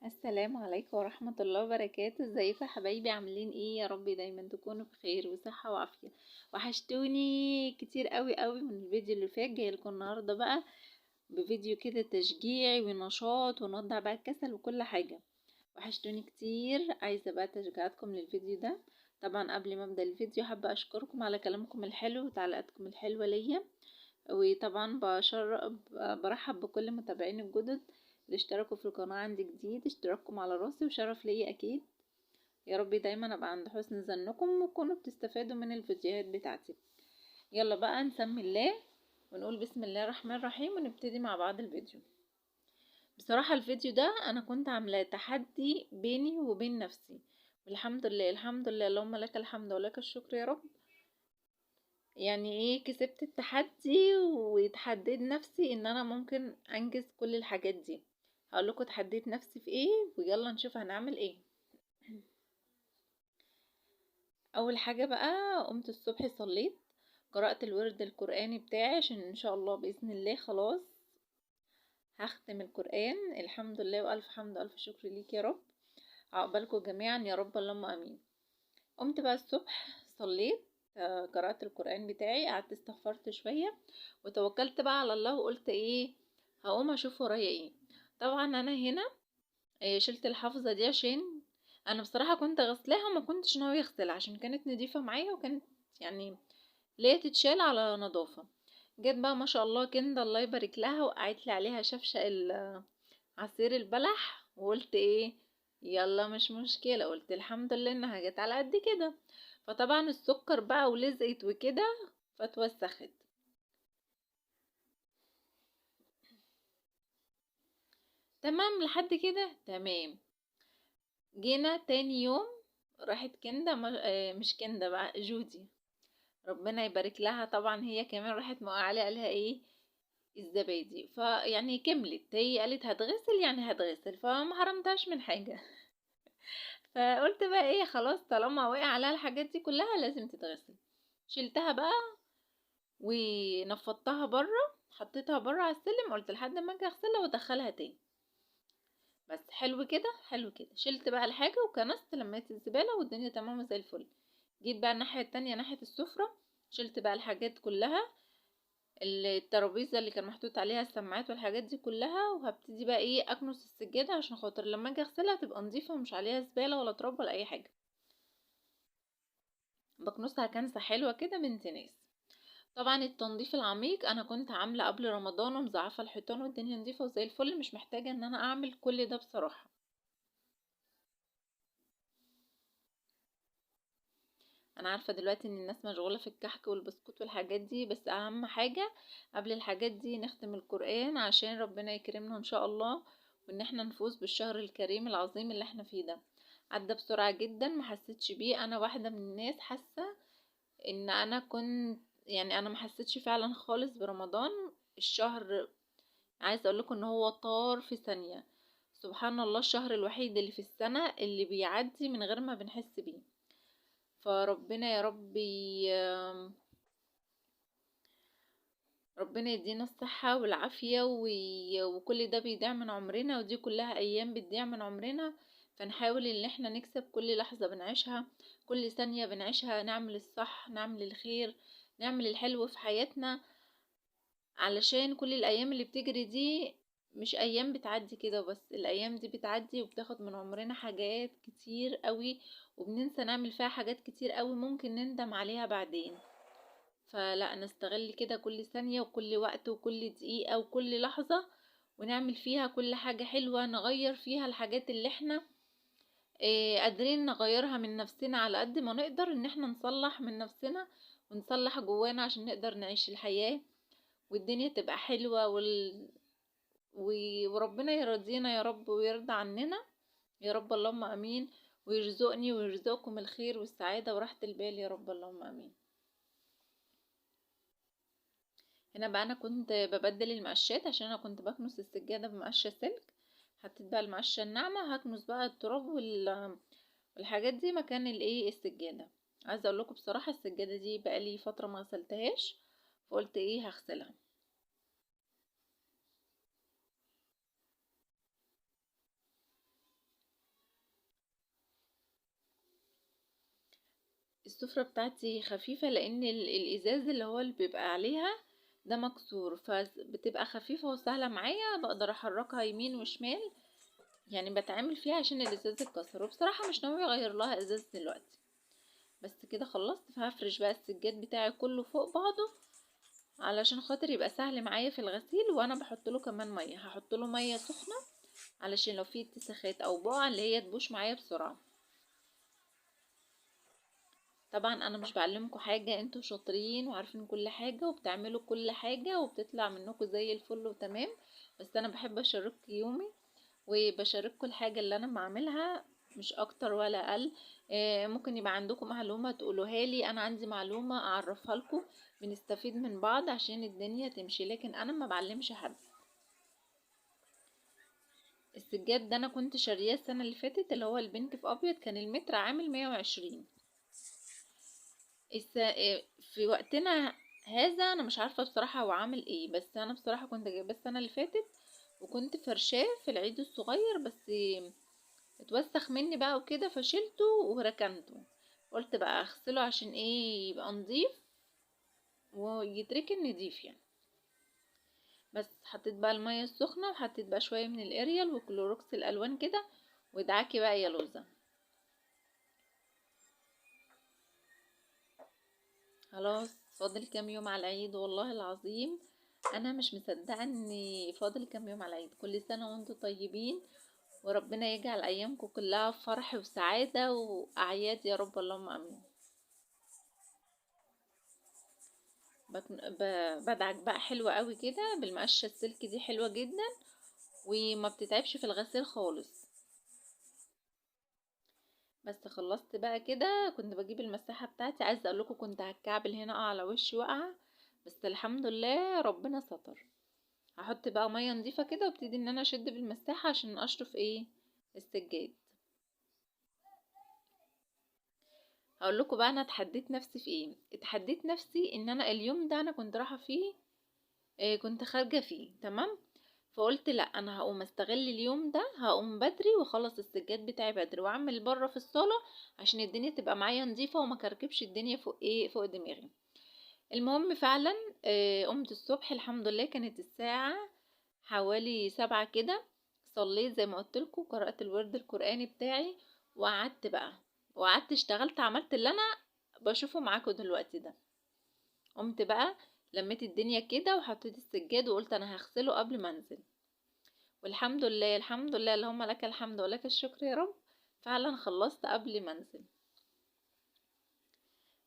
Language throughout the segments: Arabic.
السلام عليكم ورحمة الله وبركاته. ازيكم يا حبايبي؟ عاملين ايه؟ يا رب دايما تكونوا بخير وصحة وعافية. وحشتوني كتير قوي قوي. من الفيديو اللي فات جاي لكم النهاردة بقى بفيديو كده تشجيعي ونشاط ونضع بقى الكسل وكل حاجة. وحشتوني كتير، عايزة بقى تشجيعاتكم للفيديو ده. طبعا قبل ما ابدأ الفيديو حابة اشكركم على كلامكم الحلو وتعليقاتكم الحلوة ليا. وطبعا برحب بكل متابعين الجدد اللي اشتركوا في القناة عندي جديد. اشتراككم على راسي وشرف ليا اكيد. يا رب دايما ابقى عند حسن ظنكم وتكونوا بتستفادوا من الفيديوهات بتاعتي. يلا بقى نسمي الله ونقول بسم الله الرحمن الرحيم ونبتدي مع بعض الفيديو. بصراحة الفيديو ده انا كنت عاملاه تحدي بيني وبين نفسي، والحمد لله الحمد لله اللهم لك الحمد ولك الشكر يا رب. يعني ايه، كسبت التحدي وتحديت نفسي ان انا ممكن انجز كل الحاجات دي. هقول لكم تحديت نفسي في ايه ويلا نشوف هنعمل ايه. اول حاجة بقى قمت الصبح صليت، قرأت الورد القرآني بتاعي عشان ان شاء الله بإذن الله خلاص هختم القرآن. الحمد لله والف حمد والف شكر ليك يا رب. عقبالكم جميعا يا رب اللهم امين. قمت بقى الصبح صليت، قرأت القرآن بتاعي، قعدت استغفرت شوية وتوكلت بقى على الله وقلت ايه، هقوم اشوف ورايا ايه. طبعا انا هنا شلت الحافظة دي عشان انا بصراحة كنت غسلاها وما كنتش ناوية اغسلها عشان كانت نضيفة معايا وكانت يعني ليه تتشال على نظافة. جيت بقى ما شاء الله كندا الله يبارك لها وقعت لي عليها شفشق عصير البلح وقلت ايه، يلا مش مشكلة. قلت الحمد لله انها جت على قد كده. فطبعا السكر بقى ولزقت وكده فتوسخت. تمام لحد كده تمام. جينا تاني يوم راحت كندا مش كندا بقى، جودي ربنا يبارك لها. طبعا هي كمان راحت موقعة لي عليها ايه، الزبادي. فيعني كملت، هي قالت هتغسل يعني هتغسل فما حرمتهاش من حاجة. فقلت بقى ايه خلاص طالما وقع عليها الحاجات دي كلها لازم تتغسل. شلتها بقى ونفضتها بره، حطيتها بره على السلم، قلت لحد ما اجي اغسلها وادخلها تاني. بس حلو كده حلو كده. شلت بقى الحاجة وكنست لميت الزبالة والدنيا تمام زي الفل. جيت بقى الناحية التانية ناحية السفرة، شلت بقى الحاجات كلها، الترابيزة اللي كان محطوط عليها السماعات والحاجات دي كلها، وهبتدي بقى ايه اكنس السجادة عشان خاطر لما اجي اغسلها تبقى نظيفة ومش عليها زبالة ولا تراب ولا اي حاجة. بكنسها كنسة حلوة كده بنت ناس. طبعا التنظيف العميق انا كنت عاملة قبل رمضان ومزعفة الحيطان والدنيا نظيفة وزي الفل، مش محتاجة ان انا اعمل كل ده بصراحة. انا عارفة دلوقتي ان الناس مشغولة في الكحك والبسكوت والحاجات دي، بس اهم حاجة قبل الحاجات دي نختم القرآن عشان ربنا يكرمنا ان شاء الله، وان احنا نفوز بالشهر الكريم العظيم اللي احنا فيه ده. عدى بسرعة جدا ما حسيتش بيه. انا واحدة من الناس حاسة ان انا كنت يعني انا ما حسيتش فعلا خالص برمضان. الشهر عايزة اقول لكم ان هو طار في ثانية. سبحان الله، الشهر الوحيد اللي في السنة اللي بيعدي من غير ما بنحس بيه. فربنا يا ربي ربنا يدينا الصحة والعافية وكل ده بيضيع من عمرنا، ودي كلها ايام بتضيع من عمرنا. فنحاول ان احنا نكسب كل لحظة بنعيشها، كل ثانية بنعيشها نعمل الصح نعمل الخير نعمل الحلو في حياتنا، علشان كل الايام اللي بتجري دي مش ايام بتعدي كده بس، الايام دي بتعدي وبتاخد من عمرنا حاجات كتير قوي، وبننسى نعمل فيها حاجات كتير قوي ممكن نندم عليها بعدين. فلا نستغل كده كل ثانية وكل وقت وكل دقيقة وكل لحظة ونعمل فيها كل حاجة حلوة، نغير فيها الحاجات اللي احنا قادرين نغيرها من نفسنا على قد ما نقدر، ان احنا نصلح من نفسنا ونصلح جوانا عشان نقدر نعيش الحياة والدنيا تبقى حلوة وربنا يرضينا يا رب ويرضى عننا يا رب اللهم امين، ويرزقني ويرزقكم الخير والسعادة وراحة البال يا رب اللهم امين. هنا بقى انا كنت ببدل المقشات عشان انا كنت بكنس السجادة بمقشة سلك. حطيت بقى المقشة الناعمة، هكنس بقى التراب والحاجات دي مكان الايه السجادة. عايزة اقول لكم بصراحة السجادة دي بقى لي فترة ما غسلتهاش، فقلت ايه هغسلها. السفرة بتاعتي خفيفة لان الازاز اللي هو اللي بيبقى عليها ده مكسور، فبتبقى خفيفة وسهلة معايا، بقدر احركها يمين وشمال، يعني بتعامل فيها عشان الازاز اتكسر. وبصراحة مش ناوية اغير لها ازاز دلوقتي. بس كده خلصت، فهفرش بقى السجاد بتاعي كله فوق بعضه علشان خاطر يبقى سهل معايا في الغسيل. وانا بحط له كمان ميه، هحط له ميه سخنه علشان لو في اتساخات او بقع اللي هي تبوش معايا بسرعه. طبعا انا مش بعلمكم حاجه، انتوا شاطرين وعارفين كل حاجه وبتعملوا كل حاجه وبتطلع منكم زي الفل وتمام، بس انا بحب اشارككم يومي وبشارككم الحاجه اللي انا بعملها، مش اكتر ولا اقل. ممكن يبقى عندكم معلومه تقولوها لي، انا عندي معلومه اعرفها لكم، بنستفيد من بعض عشان الدنيا تمشي، لكن انا ما بعلمش حد. السجاد ده انا كنت شارياه السنه اللي فاتت، اللي هو البنك في ابيض، كان المتر عامل 120. في وقتنا هذا انا مش عارفه بصراحه هو عامل ايه، بس انا بصراحه كنت جايباه السنه اللي فاتت وكنت فرشاه في العيد الصغير، بس اتوسخ مني بقى وكده فشلته وركنته. قلت بقى اغسله عشان ايه يبقى نظيف ويتركن نضيف يعني. بس حطيت بقى المية السخنة وحطيت بقى شوية من الاريال وكلوروكس الالوان كده، وادعاكي بقى يا لوزة. خلاص فاضل كام يوم على العيد، والله العظيم انا مش مصدقة ان فاضل كام يوم على العيد. كل سنة وانتم طيبين، وربنا يجعل ايامكم كلها فرح وسعادة واعياد يا رب، اللهم امين. بدعك بقى حلوة قوي كده بالمقشة السلك دي، حلوة جدا وما بتتعبش في الغسيل خالص. بس خلصت بقى كده، كنت بجيب المساحة بتاعتي، عايزة اقول لكم كنت هتكعبل هنا على وشي وقعة، بس الحمد لله ربنا ستر. هحط بقى مية نظيفة كده وابتدي ان انا اشد بالمساحة عشان اشطف ايه السجاد. هقول لكم بقى انا اتحديت نفسي في ايه. اتحديت نفسي ان انا اليوم ده انا كنت رايحة فيه، كنت خارجة فيه تمام، فقلت لا انا هقوم استغل اليوم ده، هقوم بدري واخلص السجاد بتاعي بدري واعمل بره في الصالة عشان الدنيا تبقى معايا نظيفة وما كركبش الدنيا فوق ايه فوق دماغي. المهم فعلا قمت الصبح الحمد لله، كانت الساعة حوالي 7 كده، صليت زي ما قلتلكوا، قرأت الورد القرآني بتاعي وقعدت بقى، وقعدت اشتغلت، عملت اللي انا بشوفه معاكم دلوقتي ده. قمت بقى لميت الدنيا كده وحطيت السجاد وقلت انا هغسله قبل ما انزل، والحمد لله الحمد لله اللهم لك الحمد ولك الشكر يا رب، فعلا خلصت قبل ما انزل.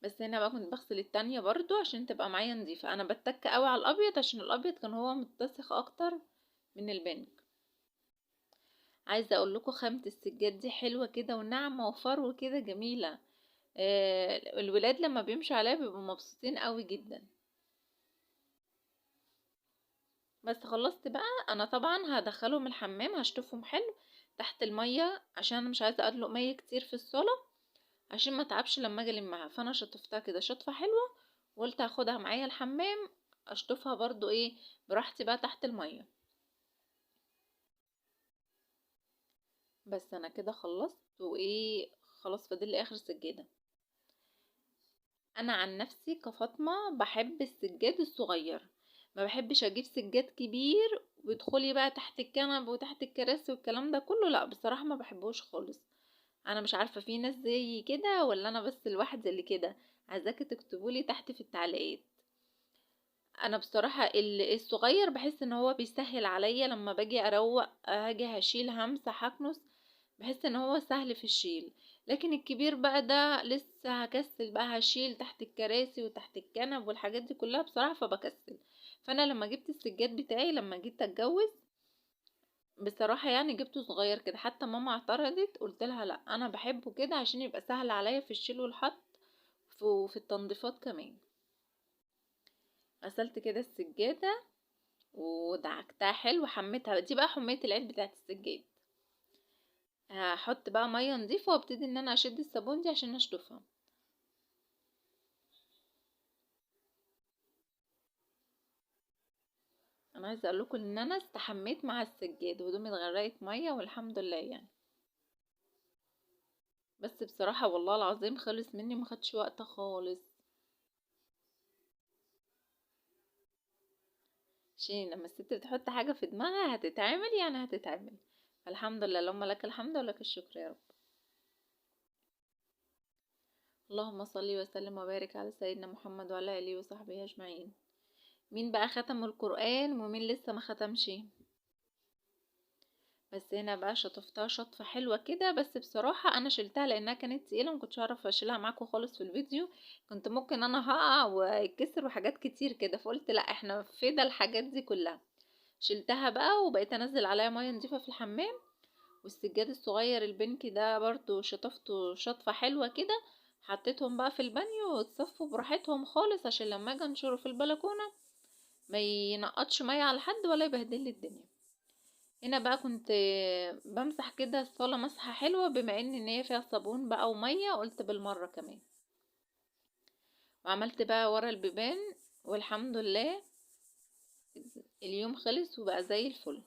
بس هنا بقى كنت بغسل التانية برضو عشان تبقى معايا نظيفة. انا بتك قوي على الابيض عشان الابيض كان هو متسخ اكتر من البنك. عايزه اقول لكم خامة السجاد دي حلوة كده وناعمة وفرو كده جميلة. الولاد لما بيمشوا عليها بيبقوا مبسوطين قوي جدا. بس خلصت بقى، انا طبعا هدخلهم الحمام هشطفهم حلو تحت المية عشان انا مش عايزة ادلق مية كتير في الصالة عشان ما تعبش لما اجي المها. فانا شطفتها كده شطفة حلوة وقلت هاخدها معايا الحمام اشطفها برضو ايه براحتي بقى تحت المية. بس انا كده خلصت وايه، خلاص فاضل لي اخر سجادة. انا عن نفسي كفاطمة بحب السجاد الصغير، ما بحبش اجيب سجاد كبير وادخلي بقى تحت الكنب وتحت الكراسي والكلام ده كله، لا بصراحة ما بحبوش خالص. انا مش عارفة في ناس زي كده ولا انا بس الواحد اللي كده، عايزاكي تكتبولي تحت في التعليقات. انا بصراحة الصغير بحس ان هو بيسهل عليا لما باجي اروق، هاجي هشيل همسح هكنس، بحس ان هو سهل في الشيل. لكن الكبير بقى ده لسه هكسل بقى هشيل تحت الكراسي وتحت الكنب والحاجات دي كلها بصراحة فبكسل. فانا لما جبت السجاد بتاعي لما جيت اتجوز بصراحة يعني جبته صغير كده، حتى ماما اعترضت، قلت لها لا انا بحبه كده عشان يبقى سهل عليا في الشيل والحط وفي التنظيفات كمان. غسلت كده السجادة ودعكتها حلو، حميتها دي بقى حمية العين بتاعت السجاد. هحط بقى مية نظيفة وابتدي ان انا اشد الصابون دي عشان اشطفها. انا عايزه اقول لكم ان انا استحميت مع السجاد وهدومي اتغرقت ميه والحمد لله يعني. بس بصراحة والله العظيم خلص مني، ما خدش وقت خالص. عشان لما الست بتحط حاجة في دماغها هتتعمل يعني هتتعمل. الحمد لله، اللهم لك الحمد ولك الشكر يا رب. اللهم صل وسلم وبارك على سيدنا محمد وعلى اله وصحبه اجمعين. مين بقى ختم القرآن ومين لسه ما ختمش؟ بس هنا بقى شطفتها شطفة حلوة كده، بس بصراحة انا شلتها لانها كانت تقيلة، مكنتش اعرف اشيلها معاكم خالص في الفيديو. كنت ممكن انا هقع ويتكسر وحاجات كتير كده، فقلت لا احنا فدا الحاجات دي كلها. شلتها بقى وبقيت انزل عليها مية نضيفة في الحمام. والسجاد الصغير البنكي ده برضو شطفته شطفة حلوة كده. حطيتهم بقى في البانيو وتصفوا براحتهم خالص، عشان لما اجي انشره في البلكونة ما ينقطش مية على حد ولا يبهدل لي الدنيا. هنا بقى كنت بمسح كده الصالة مسحة حلوة، بما ان هي فيها صابون بقى ومية، قلت بالمرة كمان. وعملت بقى ورا البيبان، والحمد لله اليوم خلص وبقى زي الفل.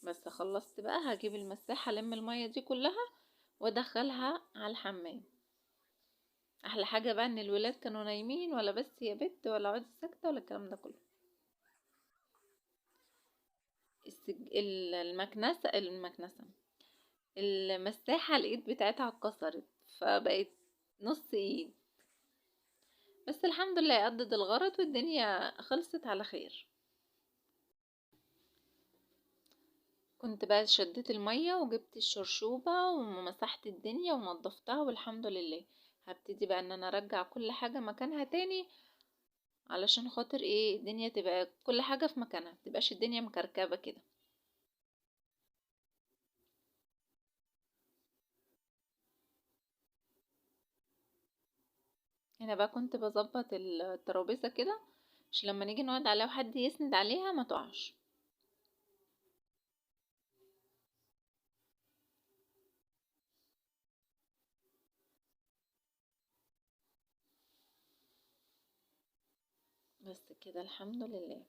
بس خلصت بقى، هجيب المساحة الم المية دي كلها وادخلها على الحمام. احلى حاجة بقى ان الولاد كانوا نايمين، ولا بس يا بت ولا اقعدي ساكتة ولا الكلام ده كله. المكنسة المساحة الايد بتاعتها اتكسرت، فبقت نص ايد. بس الحمد لله قضت الغرض والدنيا خلصت على خير. كنت بقى شديت المية وجبت الشرشوبة ومسحت الدنيا ونضفتها والحمد لله. هبتدي بقى ان انا ارجع كل حاجة مكانها تاني، علشان خاطر ايه الدنيا تبقى كل حاجة في مكانها، متبقاش الدنيا مكركبة كده. هنا بقى كنت بظبط الترابيزة كده، عشان لما نيجي نقعد عليها وحد يسند عليها ما تقعش. بس كده الحمد لله.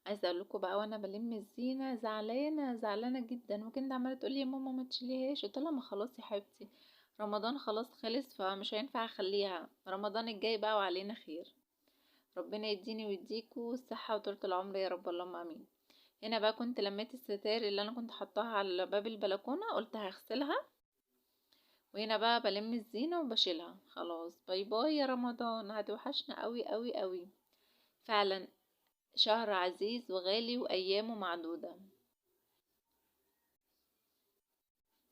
عايزه اقول لكم بقى، وانا بلم الزينه زعلانه زعلانه جدا، وكنت عماله تقول لي يا ماما ما تشيليهاش، قلت لها ما خلاص يا حبيبتي، رمضان خلاص خلص فمش هينفع اخليها، رمضان الجاي بقى وعلينا خير. ربنا يديني ويديكوا الصحه وطولة العمر يا رب، اللهم امين. هنا بقى كنت لميت الستائر اللي انا كنت حطاها على باب البلكونه، قلت هغسلها. وهنا بقى بلم الزينة وبشيلها. خلاص باي باي يا رمضان، هتوحشنا قوي قوي قوي. فعلا شهر عزيز وغالي وايامه معدودة.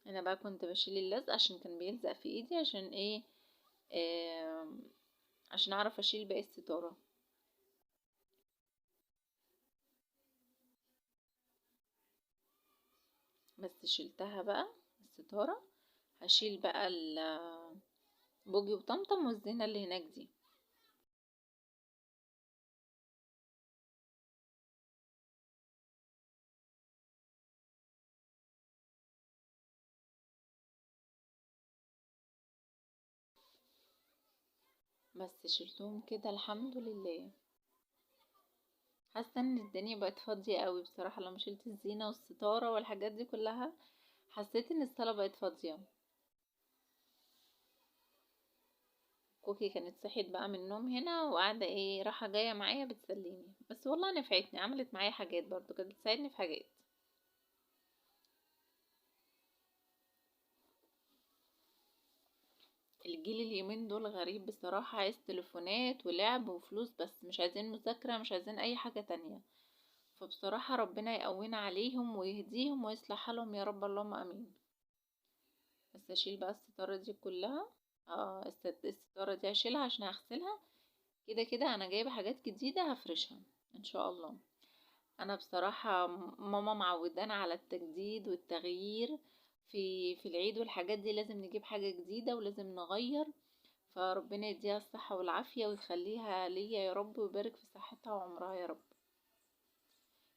هنا بقى كنت بشيل اللزق عشان كان بيلزق في ايدي، عشان ايه؟ آه عشان اعرف اشيل باقي الستارة. بس شلتها بقى الستارة. هشيل بقى بوجي وطمطم والزينة اللي هناك دي. بس شلتهم كده الحمد لله. حاسه ان الدنيا بقت فاضيه قوي بصراحه، لما شلت الزينه والستاره والحاجات دي كلها حسيت ان الصاله بقت فاضيه. كوكي كانت صحيت بقى من النوم هنا وقاعده ايه راحه جايه معايا بتسليني، بس والله نفعتني، عملت معايا حاجات برضو، كانت بتساعدني في حاجات. الجيل اليومين دول غريب بصراحه، عايز تليفونات ولعب وفلوس بس، مش عايزين مذاكره، مش عايزين اي حاجه تانية. فبصراحه ربنا يقوينا عليهم ويهديهم ويصلح حالهم يا رب، اللهم امين. بس اشيل بقى الستاره دي كلها. اه الستاره دي هشيلها عشان هغسلها. كده كده انا جايبه حاجات جديده هفرشها ان شاء الله. انا بصراحه ماما معودانا على التجديد والتغيير. في العيد والحاجات دي لازم نجيب حاجه جديده ولازم نغير. فربنا يديها الصحه والعافيه ويخليها ليا يا رب، ويبارك في صحتها وعمرها يا رب.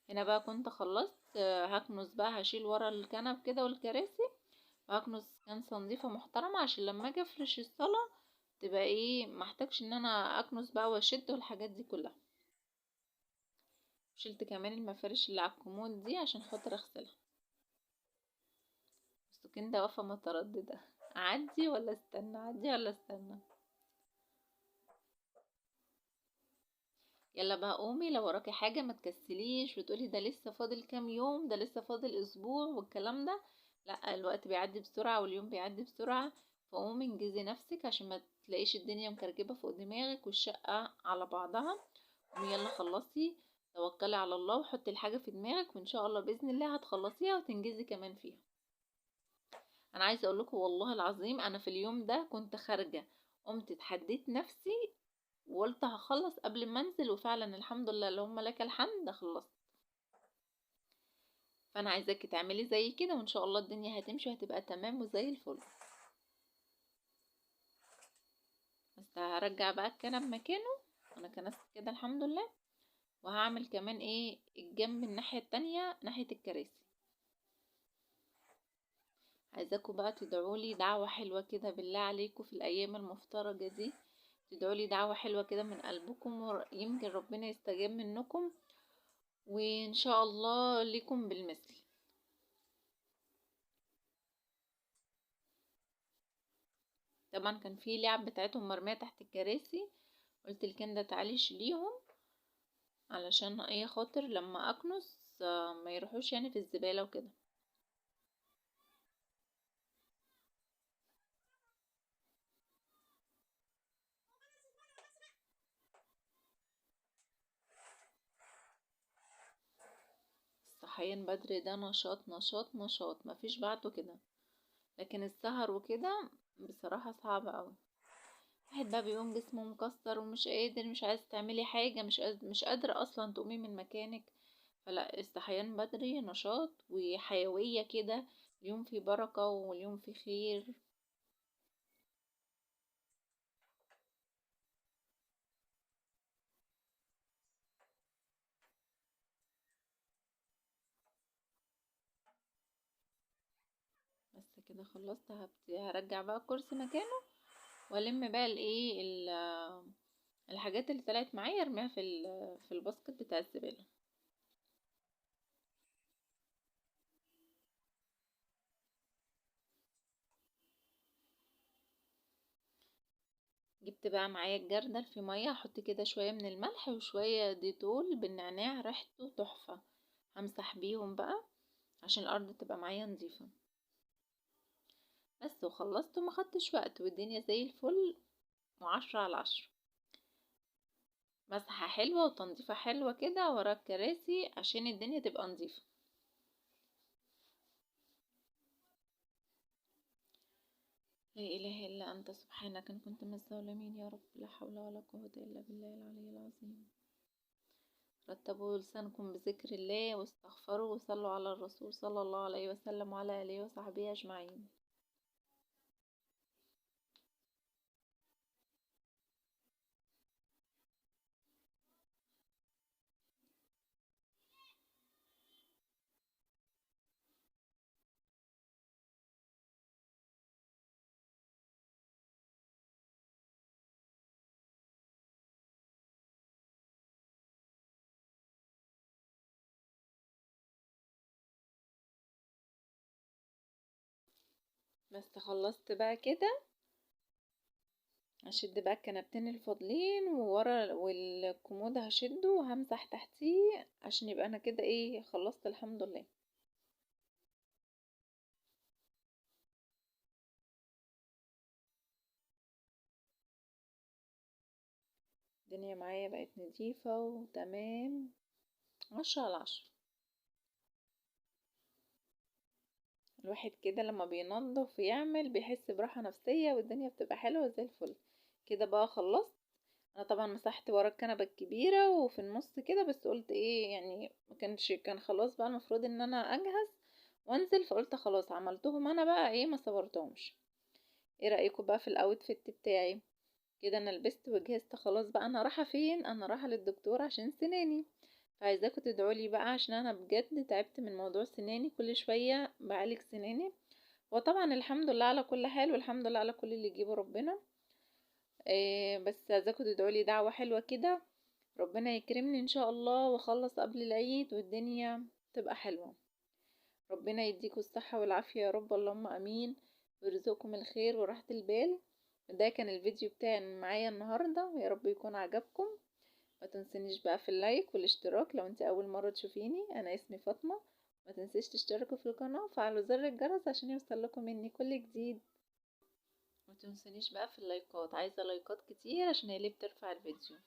هنا بقى كنت خلصت، هكنس بقى، هشيل ورا الكنب كده والكراسي، وهكنس كنسة نظيفة محترمة عشان لما اجي افرش الصلاة تبقى ايه، محتاجش ان انا اكنس بقى واشد والحاجات دي كلها. شلت كمان المفارش اللي على الكومود دي عشان خاطر اغسلها. بس كندا واقفة مترددة، اعدي ولا استنى، اعدي ولا استنى. يلا بقى قومي، لو وراكي حاجة ما تكسليش وتقولي ده لسه فاضل كام يوم، ده لسه فاضل اسبوع والكلام ده. لا، الوقت بيعدي بسرعة واليوم بيعدي بسرعة. فقومي انجزي نفسك عشان ما تلاقيش الدنيا مكركبة فوق دماغك والشقة على بعضها. قومي يلا خلصي، توكلي على الله وحطي الحاجة في دماغك وان شاء الله بإذن الله هتخلصيها وتنجزي كمان فيها. انا عايزة اقول لكم والله العظيم، انا في اليوم ده كنت خارجة، قمت اتحديت نفسي وقلت هخلص قبل ما انزل، وفعلا الحمد لله اللهم لك الحمد خلصت. فانا عايزاكي تعملي زي كده وان شاء الله الدنيا هتمشي وهتبقى تمام وزي الفل. بس هرجع بقى الكنب مكانه، انا كنست كده الحمد لله. وهعمل كمان ايه الجنب الناحية التانية ناحية الكراسي. عايزاكم بقى تدعولي دعوة حلوة كده بالله عليكم في الايام المفترجة دي. تدعولي دعوة حلوة كده من قلبكم يمكن ربنا يستجاب منكم، وان شاء الله ليكم بالمثل. طبعا كان في لعب بتاعتهم مرمية تحت الكراسي، قلت لكندا تعالي شيليهم علشان اي خاطر لما اكنس ما يروحوش يعني في الزبالة وكده. الصحيان بدري ده نشاط نشاط نشاط مفيش بعده كده، لكن السهر وكده بصراحة صعب اوي. واحد بقى بيقوم جسمه مكسر ومش قادر، مش عايز تعملي حاجة، مش قادرة اصلا تقومي من مكانك. فلا، الصحيان بدري نشاط وحيوية كده، اليوم فيه بركة واليوم فيه خير. بس كده خلصت، هرجع بقى الكرسي مكانه والم بقى الايه الحاجات اللي طلعت معايا ارميها في الباسكت بتاع الزبالة. جبت بقى معايا الجردل في ميه، احط كده شويه من الملح وشويه ديتول بالنعناع ريحته تحفه. همسح بيهم بقى عشان الارض تبقى معايا نظيفه. بس وخلصت وما خدتش وقت والدنيا زي الفل، وعشرة على عشرة. مسحة حلوة وتنظيفة حلوة كده ورا الكراسي عشان الدنيا تبقى نظيفة. لا إله إلا أنت سبحانك إن كنت من الظالمين يا رب، لا حول ولا قوة إلا بالله العلي العظيم. رتبوا لسانكم بذكر الله واستغفروا وصلوا على الرسول صلى الله عليه وسلم وعلى آله وصحبه أجمعين. بس خلصت بقى كده، هشد بقى الكنبتين الفاضلين وورا والكومود هشده وهمسح تحتيه عشان يبقى انا كده ايه خلصت الحمد لله. الدنيا معايا بقت نظيفة وتمام، 10 على 10. الواحد كده لما بينظف ويعمل بيحس براحة نفسية والدنيا بتبقى حلوة زي الفل. كده بقى خلصت. انا طبعا مسحت ورا الكنبة الكبيرة وفي النص كده، بس قلت ايه يعني كان خلاص بقى المفروض ان انا اجهز وانزل، فقلت خلاص عملتهم انا بقى ايه ما صورتهمش. ايه رأيكم بقى في الاوتفيت بتاعي؟ كده انا لبست وجهزت خلاص بقى، انا رايحة فين؟ انا رايحة للدكتور عشان سناني. فعايزاكم تدعولي بقى عشان انا بجد تعبت من موضوع سناني، كل شوية بعالج سناني. وطبعا الحمد لله على كل حال والحمد لله على كل اللي يجيبه ربنا. إيه، بس عايزاكم تدعولي دعوة حلوة كده، ربنا يكرمني ان شاء الله واخلص قبل العيد والدنيا تبقى حلوة. ربنا يديكم الصحة والعافية يا رب، اللهم امين، ويرزقكم الخير وراحة البال. ده كان الفيديو بتاعي معايا النهاردة، ويا رب يكون عجبكم. ما تنسنيش بقى في اللايك والاشتراك لو انت اول مرة تشوفيني. انا اسمي فاطمة. ما تنسيش تشتركوا في القناة وفعلوا زر الجرس عشان يوصلكم مني كل جديد. ما تنسنيش بقى في اللايكات، عايزة لايكات كتير عشان هي اللي بترفع الفيديو.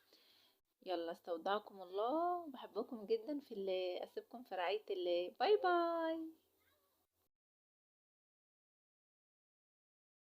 يلا استودعكم الله، بحبكم جدا في الله، اسيبكم في رعاية الله، باي باي.